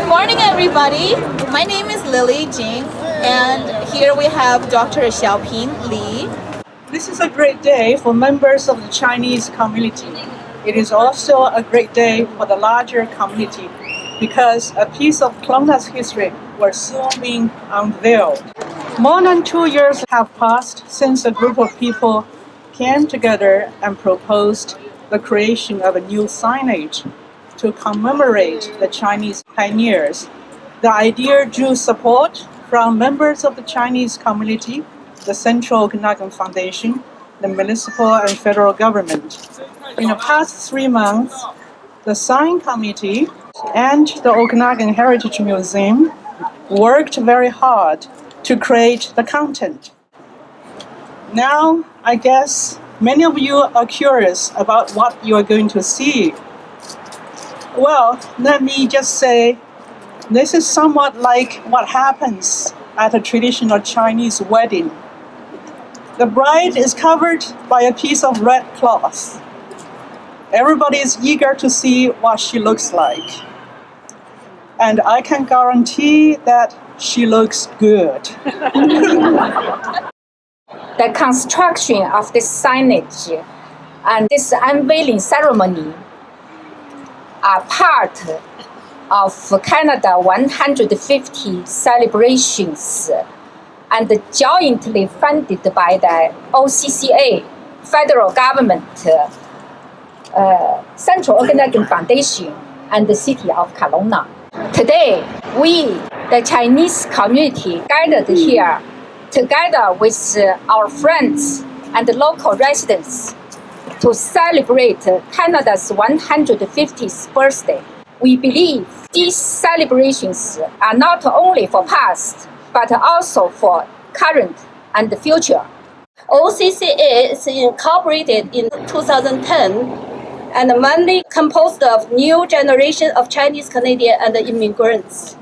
morning, everybody. My name is Lily Jing, and here we have Dr. Xiaoping Li. This is a great day for members of the Chinese community. It is also a great day for the larger community because a piece of Kelowna's history was soon being unveiled. More than 2 years have passed since a group of people came together and proposed the creation of a new signage to commemorate the Chinese pioneers. The idea drew support from members of the Chinese community, the Central Okanagan Foundation, the municipal and federal government. In the past 3 months, the sign committee and the Okanagan Heritage Museum worked very hard to create the content. Now, I guess many of you are curious about what you are going to see. Well, let me just say, this is somewhat like what happens at a traditional Chinese wedding. The bride is covered by a piece of red cloth. Everybody is eager to see what she looks like. And I can guarantee that she looks good. The construction of this signage and this unveiling ceremony are part of Canada 150 celebrations and jointly funded by the OCCA, federal government, Central Okanagan Foundation, and the city of Kelowna. Today, we, the Chinese community, gathered here together with our friends and local residents to celebrate Canada's 150th birthday. We believe these celebrations are not only for past, but also for current and future. OCCA is incorporated in 2010 and mainly composed of new generation of Chinese Canadian and immigrants.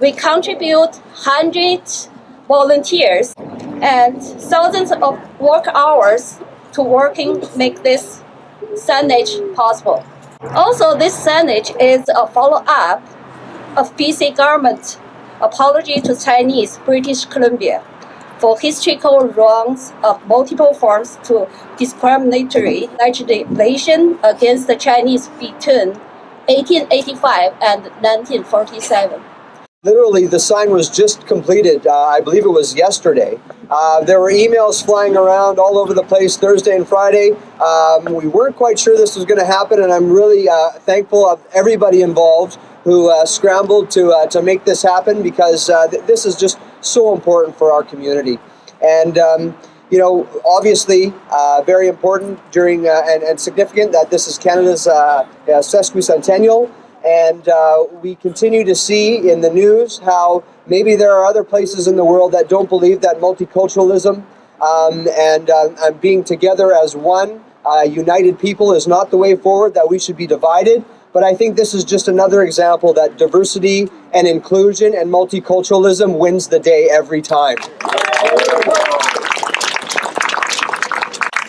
We contribute hundreds volunteers and thousands of work hours to make this signage possible. Also, this signage is a follow-up of BC government apology to Chinese British Columbia for historical wrongs of multiple forms to discriminatory legislation against the Chinese between 1885 and 1947. Literally, the sign was just completed, I believe it was yesterday. There were emails flying around all over the place Thursday and Friday. We weren't quite sure this was going to happen, and I'm really thankful of everybody involved who scrambled to make this happen, because this is just so important for our community. And, obviously very important during and significant that this is Canada's sesquicentennial. And we continue to see in the news how maybe there are other places in the world that don't believe that multiculturalism and being together as one united people is not the way forward, that we should be divided. But I think this is just another example that diversity and inclusion and multiculturalism wins the day every time.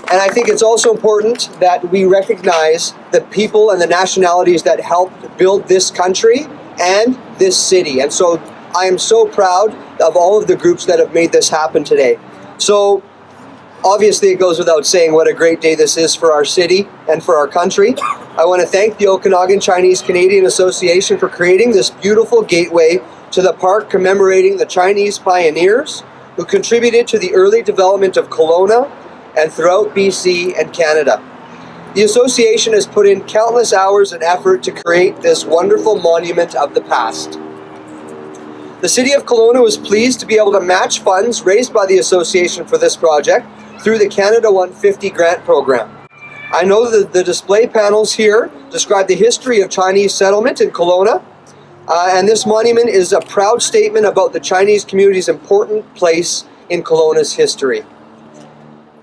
And I think it's also important that we recognize the people and the nationalities that helped build this country and this city. And so I am so proud of all of the groups that have made this happen today. So obviously it goes without saying what a great day this is for our city and for our country. I want to thank the Okanagan Chinese Canadian Association for creating this beautiful gateway to the park commemorating the Chinese pioneers who contributed to the early development of Kelowna and throughout BC and Canada. The association has put in countless hours and effort to create this wonderful monument of the past. The City of Kelowna was pleased to be able to match funds raised by the association for this project through the Canada 150 grant program. I know that the display panels here describe the history of Chinese settlement in Kelowna, and this monument is a proud statement about the Chinese community's important place in Kelowna's history.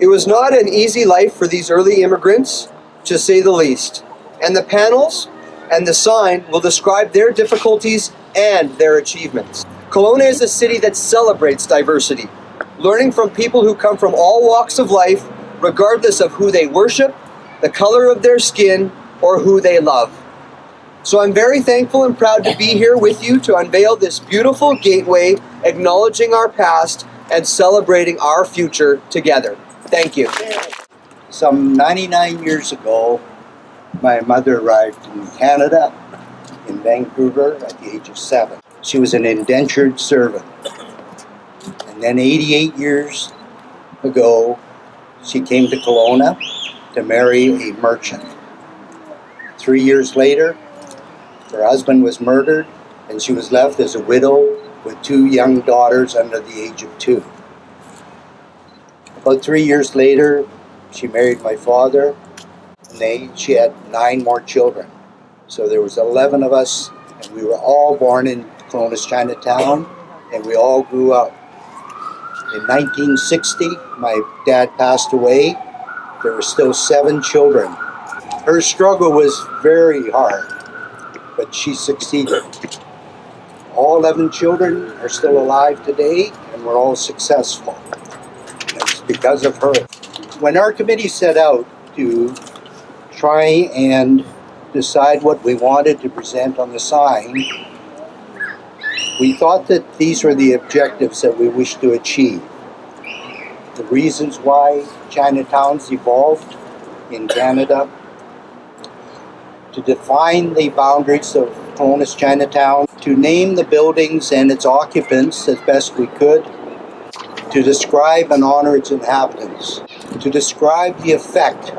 It was not an easy life for these early immigrants, to say the least, and the panels and the sign will describe their difficulties and their achievements. Kelowna is a city that celebrates diversity, learning from people who come from all walks of life, regardless of who they worship, the color of their skin, or who they love. So I'm very thankful and proud to be here with you to unveil this beautiful gateway, acknowledging our past and celebrating our future together. Thank you. Some 99 years ago, my mother arrived in Canada, in Vancouver, at the age of 7. She was an indentured servant. And then 88 years ago, she came to Kelowna to marry a merchant. 3 years later, her husband was murdered, and she was left as a widow with 2 young daughters under the age of 2. About 3 years later, she married my father, and she had 9 more children. So there was 11 of us, and we were all born in Kelowna's Chinatown, and we all grew up. In 1960, my dad passed away. There were still 7 children. Her struggle was very hard, but she succeeded. All 11 children are still alive today, and we're all successful. And it's because of her. When our committee set out to try and decide what we wanted to present on the sign, we thought that these were the objectives that we wished to achieve. The reasons why Chinatowns evolved in Canada, to define the boundaries of Kelowna's Chinatown, to name the buildings and its occupants as best we could, to describe and honor its inhabitants, to describe the effect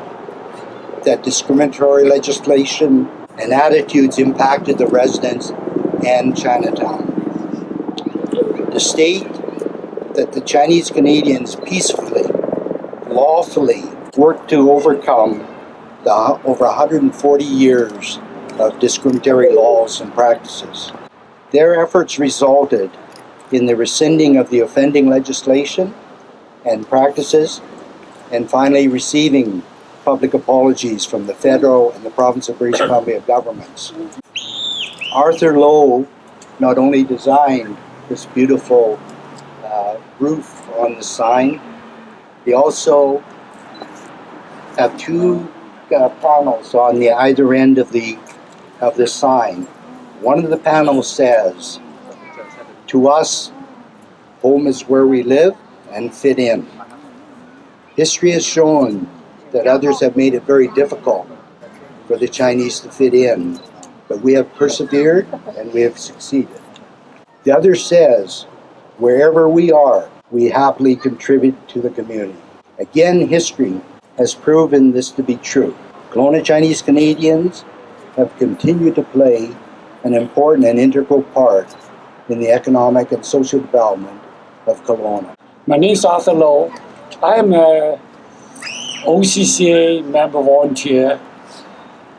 that discriminatory legislation and attitudes impacted the residents and Chinatown, to state that the Chinese Canadians peacefully, lawfully worked to overcome the over 140 years of discriminatory laws and practices. Their efforts resulted in the rescinding of the offending legislation and practices, and finally receiving public apologies from the federal and the province of British Columbia governments. Arthur Lowe not only designed this beautiful roof on the sign, he also have 2 panels on the either end of the sign. One of the panels says, "To us, home is where we live and fit in." History has shown that others have made it very difficult for the Chinese to fit in, but we have persevered and we have succeeded. The other says, "Wherever we are, we happily contribute to the community." Again, history has proven this to be true. Kelowna Chinese Canadians have continued to play an important and integral part in the economic and social development of Kelowna. My name is Arthur Lowe. I am a OCCA member volunteer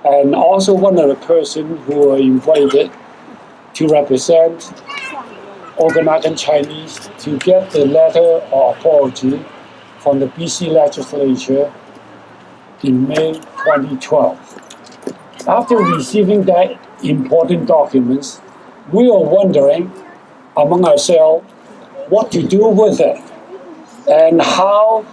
and also one of the persons who are invited to represent Okanagan Chinese to get the letter of apology from the BC legislature in May 2012. After receiving that important documents, we are wondering among ourselves what to do with it and how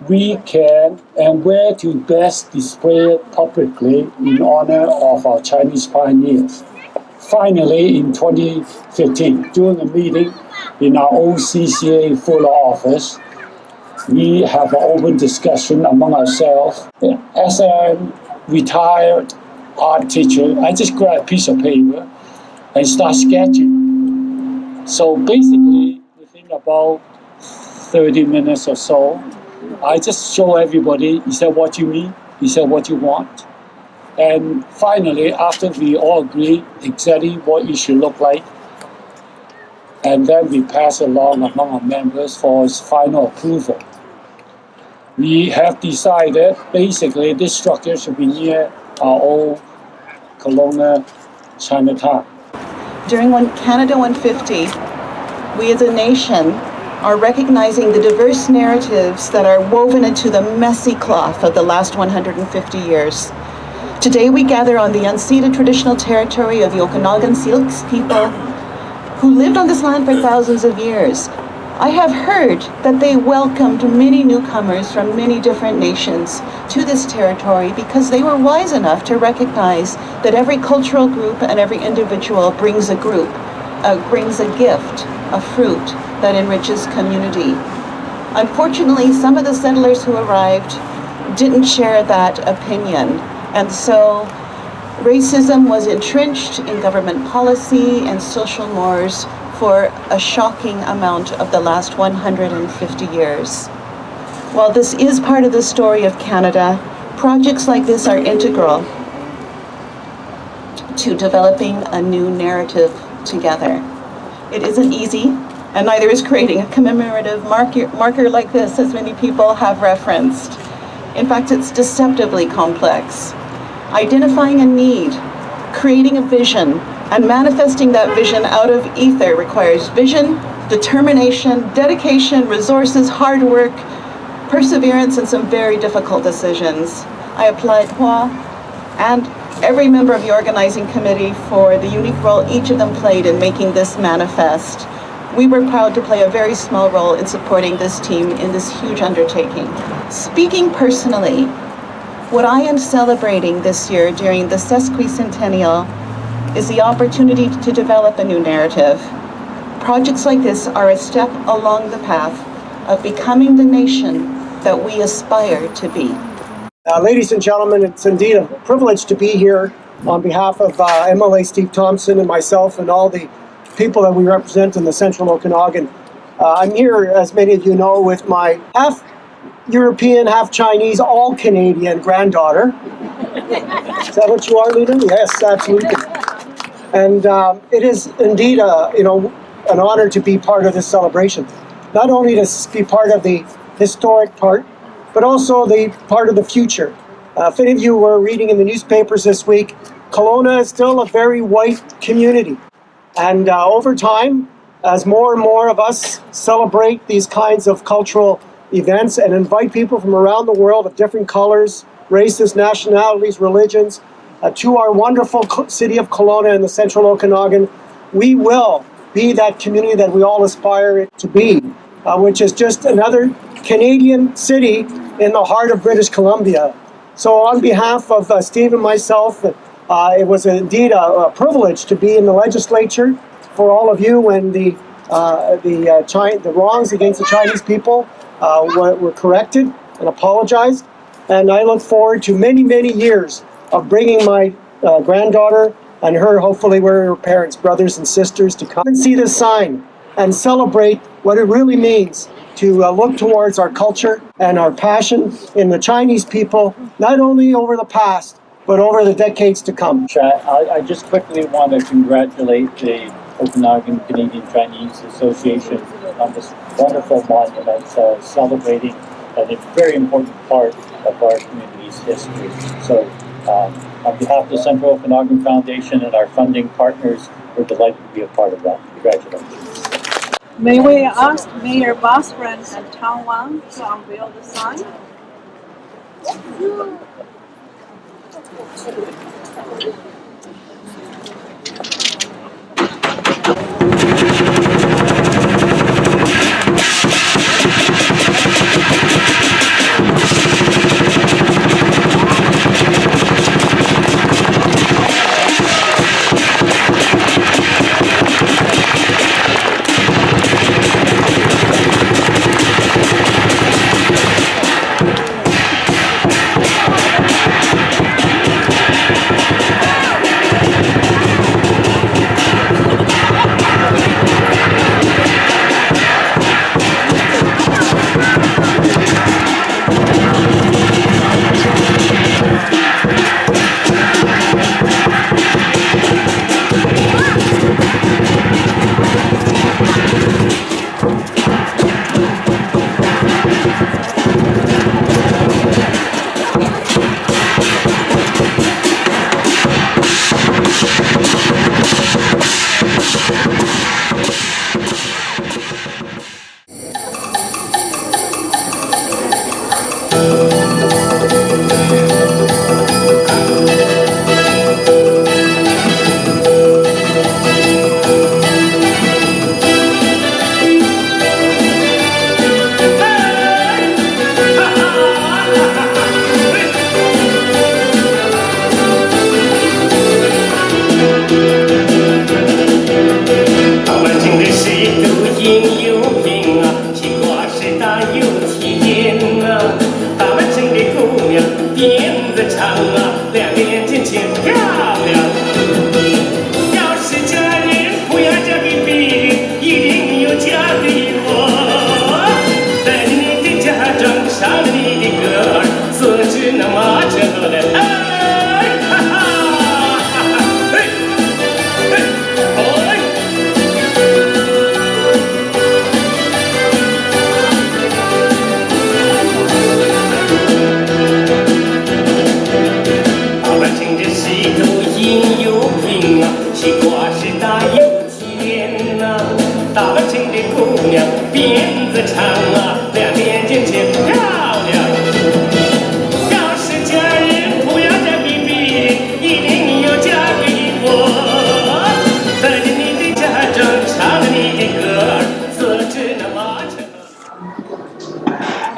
we can and where to best display it publicly in honor of our Chinese pioneers. Finally, in 2015, during a meeting in our OCCA Fuller office, we have an open discussion among ourselves. As a retired art teacher, I just grab a piece of paper and start sketching. So basically, within about 30 minutes or so, I just show everybody, is that what you mean? Is that what you want? And finally, after we all agree exactly what it should look like, and then we pass along among our members for its final approval. We have decided basically this structure should be near our old Kelowna Chinatown. During Canada 150, we as a nation are recognizing the diverse narratives that are woven into the messy cloth of the last 150 years. Today we gather on the unceded traditional territory of the Okanagan Syilx people who lived on this land for thousands of years. I have heard that they welcomed many newcomers from many different nations to this territory because they were wise enough to recognize that every cultural group and every individual brings a gift, a fruit that enriches community. Unfortunately, some of the settlers who arrived didn't share that opinion, and so racism was entrenched in government policy and social mores for a shocking amount of the last 150 years. While this is part of the story of Canada, projects like this are integral to developing a new narrative together. It isn't easy, and neither is creating a commemorative marker like this, as many people have referenced. In fact, it's deceptively complex. Identifying a need, creating a vision, and manifesting that vision out of ether requires vision, determination, dedication, resources, hard work, perseverance, and some very difficult decisions. I applaud Hua and every member of the organizing committee for the unique role each of them played in making this manifest. We were proud to play a very small role in supporting this team in this huge undertaking. Speaking personally, what I am celebrating this year during the sesquicentennial is the opportunity to develop a new narrative. Projects like this are a step along the path of becoming the nation that we aspire to be. Ladies and gentlemen, it's indeed a privilege to be here on behalf of MLA Steve Thompson and myself and all the people that we represent in the Central Okanagan. I'm here, as many of you know, with my half European, half Chinese, all Canadian granddaughter. Is that what you are, Lita? Yes, absolutely. And it is indeed an honor to be part of this celebration. Not only to be part of the historic part, but also the part of the future. If any of you were reading in the newspapers this week, Kelowna is still a very white community. And over time, as more and more of us celebrate these kinds of cultural events and invite people from around the world of different colors, races, nationalities, religions, to our wonderful city of Kelowna in the Central Okanagan, we will be that community that we all aspire it to be, which is just another Canadian city in the heart of British Columbia. So on behalf of Steve and myself, it was indeed a privilege to be in the legislature for all of you when the wrongs against the Chinese people were corrected and apologized. And I look forward to many, many years of bringing my granddaughter and her, hopefully where her parents, brothers and sisters, to come and see this sign and celebrate what it really means to look towards our culture and our passion in the Chinese people, not only over the past, but over the decades to come. I just quickly want to congratulate the Okanagan Canadian Chinese Association on this wonderful monument celebrating a very important part of our community's history. So on behalf of the Central Okanagan Foundation and our funding partners, we're delighted to be a part of that. Congratulations. May we ask Mayor Bosfriend and Town Wang to unveil the sign?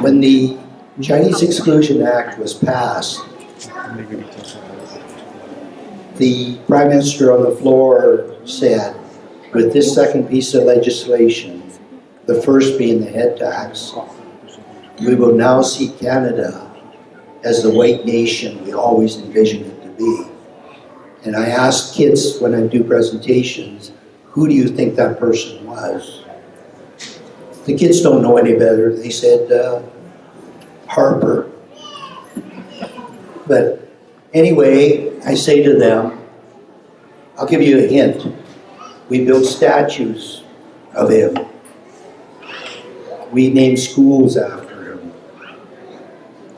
When the Chinese Exclusion Act was passed, the Prime Minister on the floor said, with this second piece of legislation, the first being the head tax, we will now see Canada as the white nation we always envisioned it to be. And I asked kids when I do presentations, who do you think that person was? The kids don't know any better. They said, Harper. But anyway, I say to them, I'll give you a hint. We built statues of him. We named schools after him.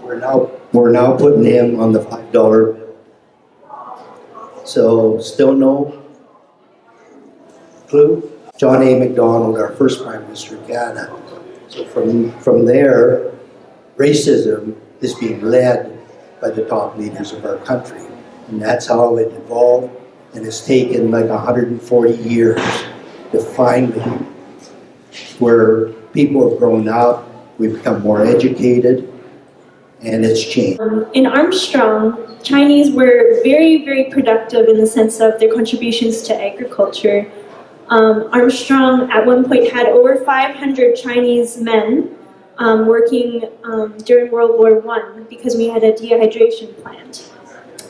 We're now putting him on the $5 bill. So still no clue? John A. Macdonald, our first Prime Minister of Canada. So from there, racism is being led by the top leaders of our country. And that's how it evolved, and it's taken like 140 years to finally, where people have grown up, we've become more educated, and it's changed. In Armstrong, Chinese were very, very productive in the sense of their contributions to agriculture. Armstrong at one point had over 500 Chinese men working during World War I because we had a dehydration plant.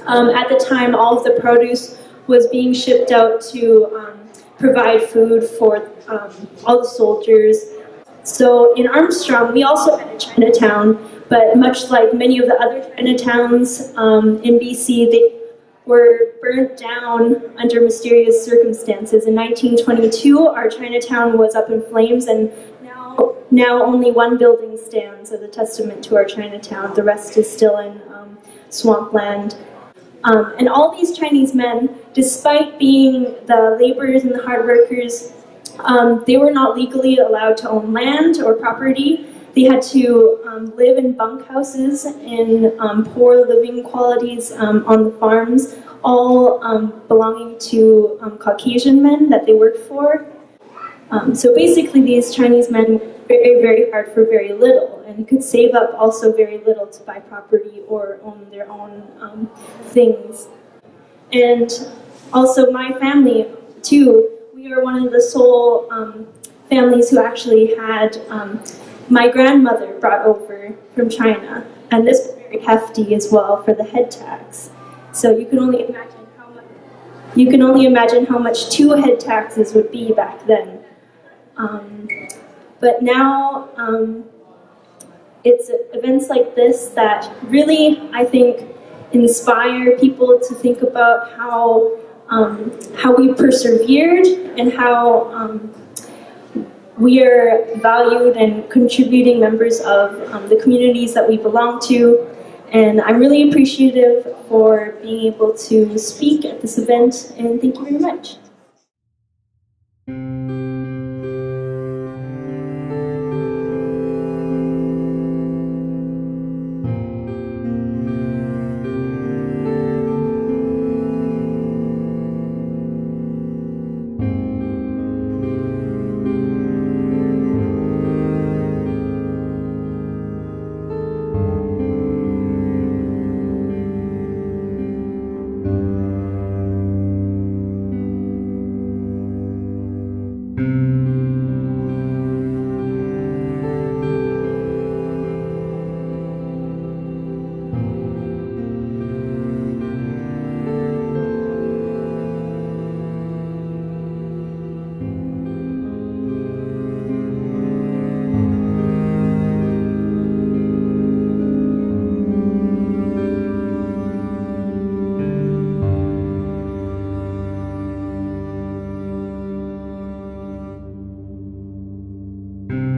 At the time, all of the produce was being shipped out to provide food for all the soldiers. So in Armstrong, we also had a Chinatown, but much like many of the other Chinatowns in BC, they were burnt down under mysterious circumstances. In 1922, our Chinatown was up in flames, and now only one building stands as a testament to our Chinatown. The rest is still in swampland. And all these Chinese men, despite being the laborers and the hard workers, they were not legally allowed to own land or property. They had to live in bunkhouses in poor living qualities on the farms, all belonging to Caucasian men that they worked for. So basically these Chinese men worked very, very hard for very little and could save up also very little to buy property or own their own things. And also my family too, we are one of the sole families who actually had my grandmother brought over from China, and this was very hefty as well for the head tax. So you can only imagine how much 2 head taxes would be back then. But now it's events like this that really, I think, inspire people to think about how we persevered and how we are valued and contributing members of the communities that we belong to. And I'm really appreciative for being able to speak at this event, and thank you very much. you.